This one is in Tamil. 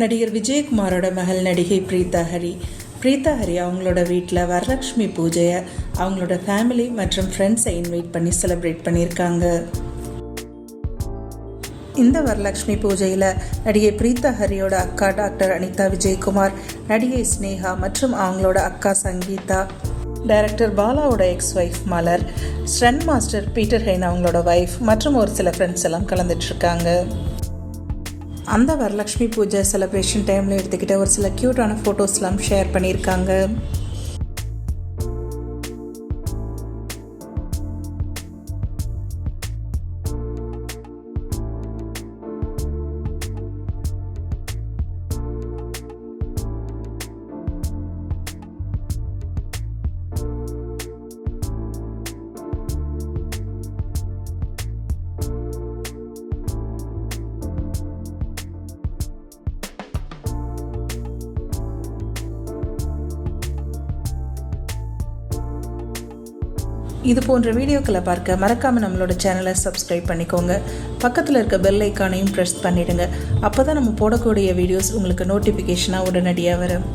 நடிகர் விஜயகுமாரோட மகள் நடிகை பிரீதா ஹரி அவங்களோட வீட்டில் வரலட்சுமி பூஜையை அவங்களோட ஃபேமிலி மற்றும் ஃப்ரெண்ட்ஸை இன்வைட் பண்ணி செலிப்ரேட் பண்ணியிருக்காங்க. இந்த வரலட்சுமி பூஜையில் நடிகை பிரீதா ஹரியோட அக்கா டாக்டர் அனிதா விஜயகுமார், நடிகை ஸ்னேகா மற்றும் அவங்களோட அக்கா சங்கீதா, டைரக்டர் பாலாவோட எக்ஸ் ஒய்ஃப் மலர், ஸ்டன் மாஸ்டர் பீட்டர் ஹெயின் அவங்களோட ஒய்ஃப் மற்றும் ஒரு சில ஃப்ரெண்ட்ஸ் எல்லாம் கலந்துட்டுருக்காங்க. அந்த வரலட்சுமி பூஜை செலிப்ரேஷன் டைமில் எடுத்துக்கிட்ட ஒரு சில க்யூட்டான ஃபோட்டோஸ்லாம் ஷேர் பண்ணியிருக்காங்க. இது போன்ற வீடியோக்களை பார்க்க மறக்காமல் நம்மளோட சேனலை சப்ஸ்கிரைப் பண்ணிக்கோங்க. பக்கத்தில் இருக்க பெல் ஐக்கானையும் ப்ரெஸ் பண்ணிடுங்க. அப்போ தான் நம்ம போடக்கூடிய வீடியோஸ் உங்களுக்கு நோட்டிஃபிகேஷனாக உடனடியாக வரும்.